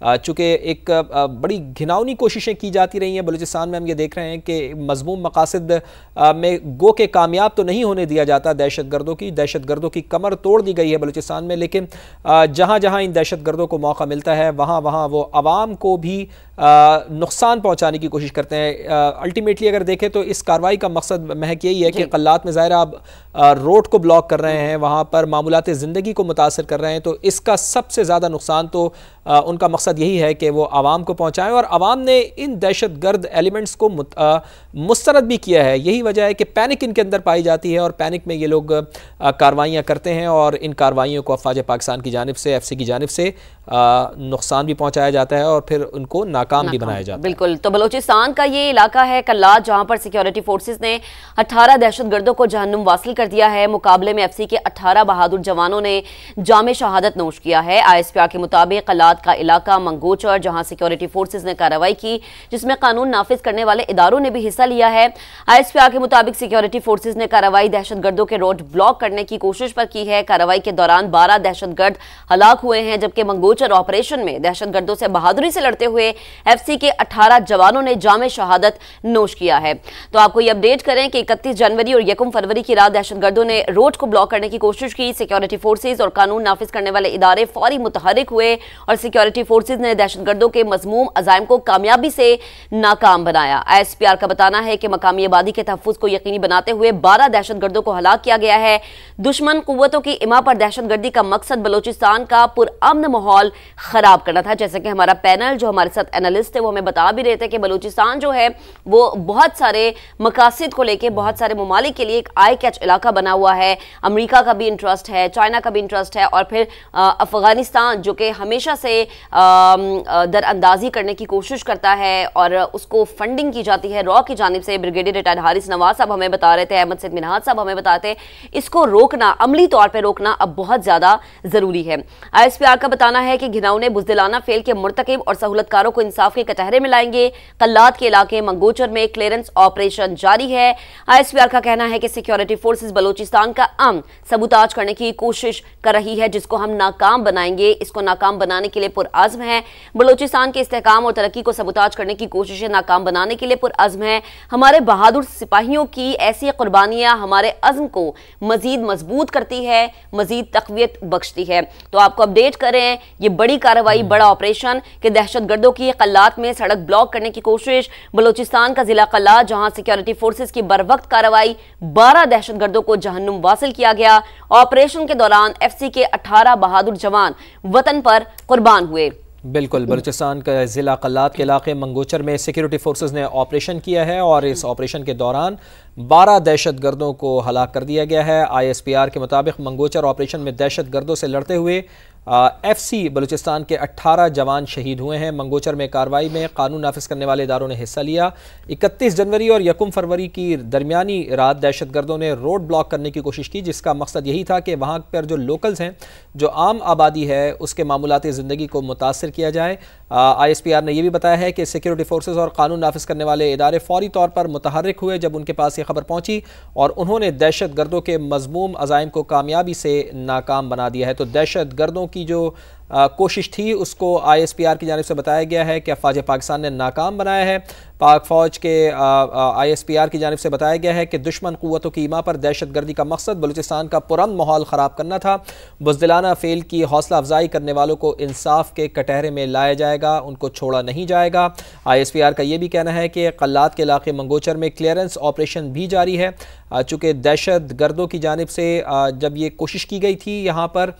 चूँकि एक बड़ी घिनौनी कोशिशें की जाती रही हैं बलूचिस्तान में। हम ये देख रहे हैं कि मज़मूम मकासद में गो के कामयाब तो नहीं होने दिया जाता दहशतगर्दों की कमर तोड़ दी गई है बलूचिस्तान में, लेकिन जहाँ जहाँ इन दहशतगर्दों को मौका मिलता है वहाँ वहाँ वो आवाम को भी नुकसान पहुँचाने की कोशिश करते हैं। अल्टीमेटली अगर देखें तो इस कार्रवाई का मकसद महक यही है कि क़ल्लात में ज़ाहिर आप रोड को ब्लॉक कर रहे हैं, वहाँ पर मामूलात ज़िंदगी को मुतासर कर रहे हैं, तो इसका सबसे ज़्यादा नुकसान तो उनका मकसद यही है कि वो आवाम को पहुँचाएँ। और आवाम ने इन दहशतगर्द एलिमेंट्स को मुस्तरद भी किया है। यही वजह है कि पैनिक इनके अंदर पाई जाती है और पैनिक में ये लोग कार्रवाइयाँ करते हैं और इन कार्रवाइयों को अफ़वाज पाकिस्तान की जानिब से, FC की जानिब से नुकसान भी पहुँचाया जाता है और फिर उनको नाकाम भी बनाया जाता है। बिल्कुल। तो बलूचिस्तान का ये इलाका है क़ल्लात, जहाँ पर सिक्योरिटी फोर्सेज ने 18 दहशतगर्दों को जहन्नुम वासिल कर दिया है। मुकाबले में FC के 18 बहादुर जवानों ने जामे शहादत नोश किया है। ISPR के मुताबिक क़ल्लात का इलाका मंगोचर, जहाँ सिक्योरिटी फोर्सेज ने कार्रवाई की जिसमें कानून नाफिज करने वाले इदारों ने भी हिस्सा लिया है। ISPR के मुताबिक सिक्योरिटी फोर्सेज ने कार्रवाई दहशतगर्दों के रोड ब्लॉक करने की कोशिश पर की है। कार्रवाई के दौरान 12 दहशतगर्द हलाक हुए हैं, जबकि मंगोचर ऑपरेशन में दहशतगर्दों से बहादुरी से लड़ते हुए FC के 18 जवानों ने जामे शहादत नोश किया है। तो आपको ये अपडेट करें कि 31 जनवरी और 1 फरवरी की रात दहशतगर्दों ने रोड को ब्लॉक करने की कोशिश की। सिक्योरिटी फोर्सेज और कानून नाफिज करने वाले इदारे फौरी मुतहरिक हुए और सिक्योरिटी फोर्सेज ने दहशतगर्दों के मज़मूम अज़ाइम को कामयाबी से नाकाम बनाया। ISPR का बताना है कि मकामी आबादी के तहफ़्फ़ुज़ को यकीनी बनाते हुए 12 दहशतगर्दों को हलाक किया गया है। दुश्मन कुव्वतों की इमा पर दहशतगर्दी का मकसद बलूचिस्तान का पुरअमन माहौल खराब करना था। जैसे कि हमारा पैनल जो हमारे साथ एनालिस्ट थे वो हमें बता भी रहे थे कि बलूचिस्तान जो है वो बहुत सारे मकासद को लेके, बहुत सारे ममालिक के लिए एक आई कैच इलाका बना हुआ है। अमेरिका का भी इंटरेस्ट है, चाइना का भी इंटरेस्ट है और फिर अफगानिस्तान जो कि हमेशा से दरअंदाजी करने की कोशिश करता है और उसको फंडिंग की जाती है रॉ की जानिब से। ब्रिगेडियर रिटायर्ड हारिस नवाज साहब हमें बता रहे थे, अहमद सैद मिन्हाज साहब हमें बताते, इसको रोकना, अमली तौर पर रोकना अब बहुत ज्यादा जरूरी है। ISPR का बताना है कि घिनौने बुज़दिलाना फेल के मुर्तकिब और सहूलतकारों को इंसाफ के कटहरे में लाएंगे। क़ल्लात के इलाके मंगोचर में क्लियरेंस ऑपरेशन जारी है। ISPR का कहना है कि सिक्योरिटी फोर्सेज बलूचिस्तान का अमन सबूताज करने की कोशिश कर रही है, जिसको हम नाकाम बनाएंगे। इसको नाकाम बनाने के लिए पुरअज़्म है। बलूचिस्तान के इस्तेहकाम और तरक्की को सबूताज करने की कोशिशें नाकाम बनाने के लिए पुरअज़्म है। हमारे बहादुर सिपाहियों की ऐसी कुर्बानियां हमारे अज़्म को मजीद मजबूत करती है, मजीद तक़वियत बख्शती है। तो आपको अपडेट करें, ये बड़ी कार्रवाई, बड़ा ऑपरेशन कि दहशतगर्दों की क़ल्लात में सड़क ब्लॉक करने की कोशिश। बलूचिस्तान का जिला क़ल्लात, जहां सिक्योरिटी फोर्सेज की बरवक्त कार्रवाई, 12 दहशतगर्दों को जहन्नुम वासिल किया गया। ऑपरेशन के दौरान FC के 18 बहादुर जवान वतन पर कुर्बान हुए। बिल्कुल, बलूचिस्तान का ज़िला क़ल्लात के इलाके मंगोचर में सिक्योरिटी फोर्सेज ने ऑपरेशन किया है और इस ऑपरेशन के दौरान 12 दहशतगर्दों को हलाक कर दिया गया है। ISPR के मुताबिक मंगोचर ऑपरेशन में दहशतगर्दों से लड़ते हुए FC बलूचिस्तान के 18 जवान शहीद हुए हैं। मंगोचर में कार्रवाई में कानून नाफिज करने वाले इदारों ने हिस्सा लिया। 31 जनवरी और 1 फरवरी की दरमियानी रात दहशतगर्दों ने रोड ब्लॉक करने की कोशिश की, जिसका मकसद यही था कि वहाँ पर जो लोकल्स हैं, जो आम आबादी है, उसके मामूलाती ज़िंदगी को मुतासर किया जाए। ISPR ने यह भी बताया है कि सिक्योरिटी फोर्सेज और कानून नाफिज करने वाले इदारे फौरी तौर पर मुतहर्रिक हुए जब उनके पास ये खबर पहुँची और उन्होंने दहशतगर्दों के मज़मूम अज़ाइम को कामयाबी से नाकाम बना दिया है। तो दहशतगर्दों की जो कोशिश थी उसको ISPR की जानिब से बताया गया है कि अफ़वाज पाकिस्तान ने नाकाम बनाया है। पाक फ़ौज के ISPR की जानिब से बताया गया है कि दुश्मन क़ुव्वतों की ईमा पर दहशतगर्दी का मकसद बलूचिस्तान का पुरअमन माहौल ख़राब करना था। बुज़दिलाना फेल की हौसला अफजाई करने वालों को इंसाफ के कटहरे में लाया जाएगा, उनको छोड़ा नहीं जाएगा। ISPR का यह भी कहना है कि क़ल्लात के इलाके मंगोचर में क्लियरेंस ऑपरेशन भी जारी है। चूँकि दहशत गर्दों की जानिब से जब ये कोशिश की गई थी यहाँ पर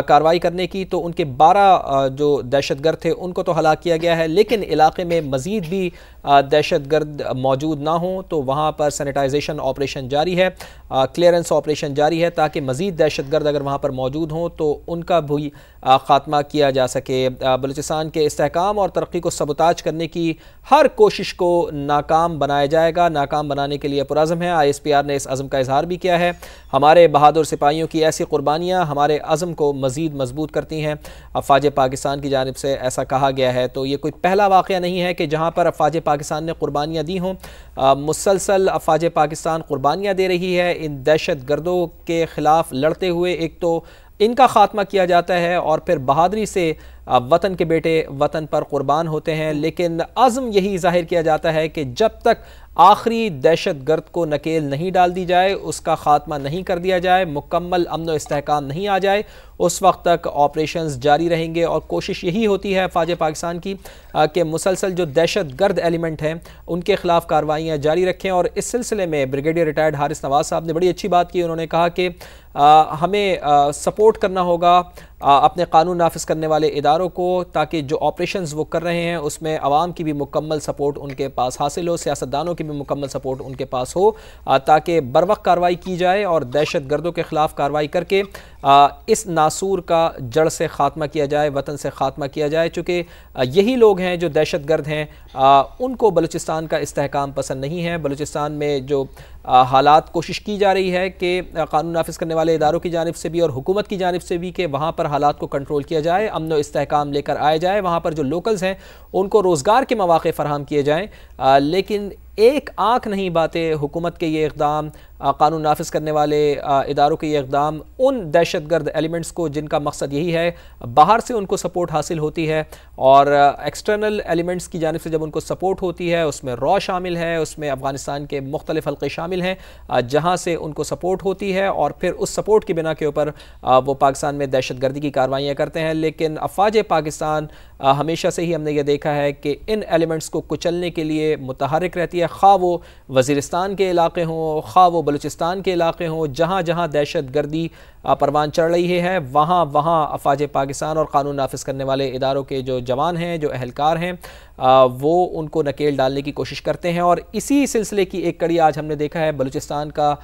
कार्रवाई करने की, तो उनके 12 जो दहशत गर्द थे उनको तो हलाक किया गया है, लेकिन इलाके में मज़ीद भी दहशत गर्द मौजूद ना हों तो वहाँ पर सैनिटाइजेशन ऑपरेशन जारी है, क्लियरेंस ऑपरेशन जारी है, ताकि मज़ीद दहशत गर्द अगर वहाँ पर मौजूद हों तो उनका भी ख़ात्मा किया जा सके। बलूचिस्तान के इस्तेहकाम और तरक्की को सबूताज करने की हर कोशिश को नाकाम बनाया जाएगा। नाकाम बनाने के लिए पुरअज़्म है। ISPR ने इस अज़्म का इजहार भी किया है। हमारे बहादुर सिपाहियों की ऐसी कुर्बानियाँ हमारे अज़्म को मज़ीद मजबूत करती हैं। अफ़वाज पाकिस्तान की जानिब से ऐसा कहा गया है। तो ये कोई पहला वाक़या नहीं है कि जहाँ पर अफ़वाज पाकिस्तान ने कुर्बानियाँ दी हों। मुसलसल अफ़वाज पाकिस्तान कुर्बानियाँ दे रही है इन दहशत गर्दों के ख़िलाफ़ लड़ते हुए। एक तो इनका ख़ात्मा किया जाता है और फिर बहादुरी से वतन के बेटे वतन पर कुर्बान होते हैं, लेकिन अज़्म यही जाहिर किया जाता है कि जब तक आखिरी दहशत गर्द को नकेल नहीं डाल दी जाए, उसका खात्मा नहीं कर दिया जाए, मुकम्मल अमन व इस्तेहकाम नहीं आ जाए, उस वक्त तक ऑपरेशंस जारी रहेंगे। और कोशिश यही होती है फ़ौज पाकिस्तान की कि मुसलसल जो दहशत गर्द एलिमेंट हैं उनके खिलाफ कार्रवाइयाँ जारी रखें। और इस सिलसिले में ब्रिगेडियर रिटायर्ड हारिस नवाज साहब ने बड़ी अच्छी बात की। उन्होंने कहा कि हमें सपोर्ट करना होगा अपने कानून नाफिज करने वाले इदारों को, ताकि जो ऑपरेशंस वो कर रहे हैं उसमें आवाम की भी मुकम्मल सपोर्ट उनके पास हासिल हो, सियासतदानों की भी मुकम्मल सपोर्ट उनके पास हो, ताकि बर वक्त कार्रवाई की जाए और दहशत गर्दों के ख़िलाफ़ कार्रवाई करके इस नासूर का जड़ से ख़ात्मा किया जाए, वतन से ख़ात्मा किया जाए। चूँकि यही लोग हैं जो दहशत गर्द हैं, उनको बलूचिस्तान का इस्तेहकाम पसंद नहीं है। बलूचिस्तान में जो हालात कोशिश की जा रही है कि कानून नाफिज करने वाले इदारों की जानिब से भी और हुकूमत की जानिब से भी कि वहाँ पर हालात को कंट्रोल किया जाए, अमन व इस्तेहकाम लेकर आया जाए, वहाँ पर जो लोकल्स हैं उनको रोज़गार के मौक़े फ़राहम किए जाएँ। लेकिन एक आँख नहीं बातें हुकूमत के ये इक़दाम, कानून नाफिज करने वाले इदारों के ये इक़दाम उन दहशत गर्द एलिमेंट्स को जिनका मकसद यही है बाहर से उनको सपोर्ट हासिल होती है, और एक्सटर्नल एलिमेंट्स की जानिब से जब उनको सपोर्ट होती है, उसमें रॉ शामिल है, उसमें अफ़गानिस्तान के मुख्तलिफ हल्के शामिल हैं जहाँ से उनको सपोर्ट होती है, और फिर उस सपोर्ट की बिना के ऊपर वो पाकिस्तान में दहशत गर्दी की कार्रवाइयाँ करते हैं। लेकिन अफ़वाज पाकिस्तान हमेशा से ही हमने ये देखा है कि इन एलिमेंट्स को कुचलने के लिए मुतहरिक रहती है, ख़्वा वो वज़ीरिस्तान के इलाके हों, ख़्वा वो बलूचिस्तान के इलाके हों, जहाँ जहाँ दहशत गर्दी परवान चढ़ रही है वहाँ वहाँ अफ़वाज पाकिस्तान और कानून नाफिज करने वाले इदारों के जो जवान हैं, जो अहलकार हैं, वो उनको नकेल डालने की कोशिश करते हैं। और इसी सिलसिले की एक कड़ी आज हमने देखा है बलूचिस्तान का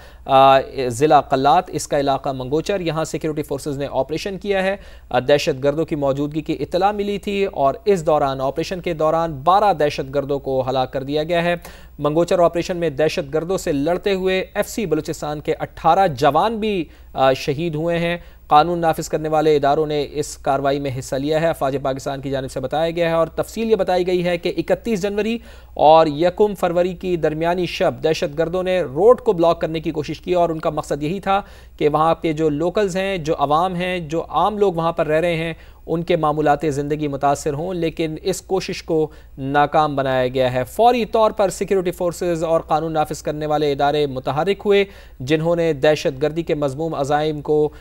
ज़िला कल्लात, इसका इलाका मंगोचर, यहाँ सिक्योरिटी फोर्सेस ने ऑपरेशन किया है। दहशत गर्दों की मौजूदगी की इत्तला मिली थी और इस दौरान ऑपरेशन के दौरान 12 दहशत गर्दों को हलाक कर दिया गया है। मंगोचर ऑपरेशन में दहशत गर्दों से लड़ते हुए FC बलूचिस्तान के 18 जवान भी शहीद हुए हैं। कानून नाफिज करने वाले इदारों ने इस कार्रवाई में हिस्सा लिया है, फ़ौज पाकिस्तान की जानिब से बताया गया है। और तफसील ये बताई गई है कि 31 जनवरी और 1 फरवरी की दरमियानी शब दहशत गर्दों ने रोड को ब्लॉक करने की कोशिश की, और उनका मकसद यही था कि वहाँ के जो लोकल्स हैं, जो आवाम हैं, जो आम लोग वहाँ पर रह रहे हैं, उनके मामूलाते ज़िंदगी मुतासर हों। लेकिन इस कोशिश को नाकाम बनाया गया है। फौरी तौर पर सिक्योरिटी फोर्सेस और कानून नाफिज करने वाले इदारे मुतहरिक हुए, जिन्होंने दहशत गर्दी के मज़मूम अज़ाइम को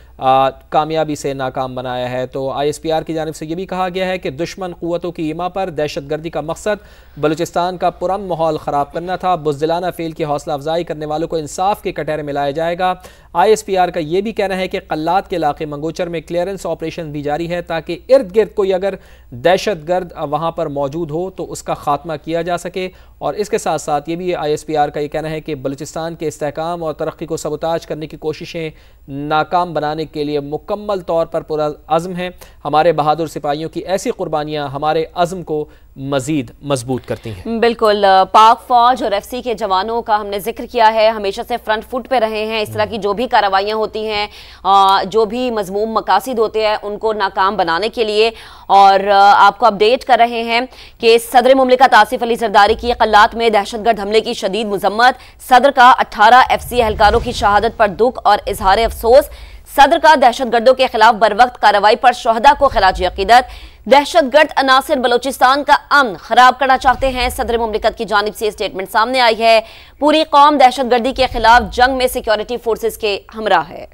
कामयाबी से नाकाम बनाया है। तो ISPR की जानिब से ये भी कहा गया है कि दुश्मन क़ुव्वतों की ईमा पर दहशत गर्दी का मकसद बलूचिस्तान का पुरअमन माहौल ख़राब करना था। बुज़दिलाना फ़ेल की हौसला अफजाई करने वालों को इंसाफ के कटहरे में लाया जाएगा। ISPR का ये भी कहना है कि कल्लात के इलाके मंगोचर में क्लियरेंस ऑपरेशन भी जारी है, ताकि इर्द गिर्द कोई अगर दहशत गर्द वहाँ पर मौजूद हो तो उसका खात्मा किया जा सके। और इसके साथ साथ ये भी ISPR का ये कहना है कि बलूचिस्तान के इस्तेहकाम और तरक्की को सबूताज करने की कोशिशें नाकाम बनाने के लिए मुकम्मल तौर पर पूरा अज़्म है। हमारे बहादुर सिपाहियों की ऐसी कुर्बानियाँ हमारे अज़्म को मज़ीद मजबूत करती हैं। बिल्कुल, पाक फौज और FC के जवानों का हमने जिक्र किया है, हमेशा से फ्रंट फुट पे रहे हैं। इस तरह की जो भी कार्रवाइयाँ होती हैं, जो भी मजमूम मकासिद होते हैं, उनको नाकाम बनाने के लिए। और आपको अपडेट कर रहे हैं कि सदर मुमलिकत आसिफ अली जरदारी की कल्लात में दहशतगर्द हमले की शदीद मजम्मत, सदर का 18 FC एहलकारों की शहादत पर दुख और इजहार अफसोस, सदर का दहशतगर्दों के खिलाफ बरवक्त कार्रवाई पर शोहदा को खिराज अकीदत। दहशतगर्द अनासिर बलूचिस्तान का अमन खराब करना चाहते हैं, सदर मुमलिकत की जानिब से स्टेटमेंट सामने आई है। पूरी कौम दहशतगर्दी के खिलाफ जंग में सिक्योरिटी फोर्सेस के हमरा है।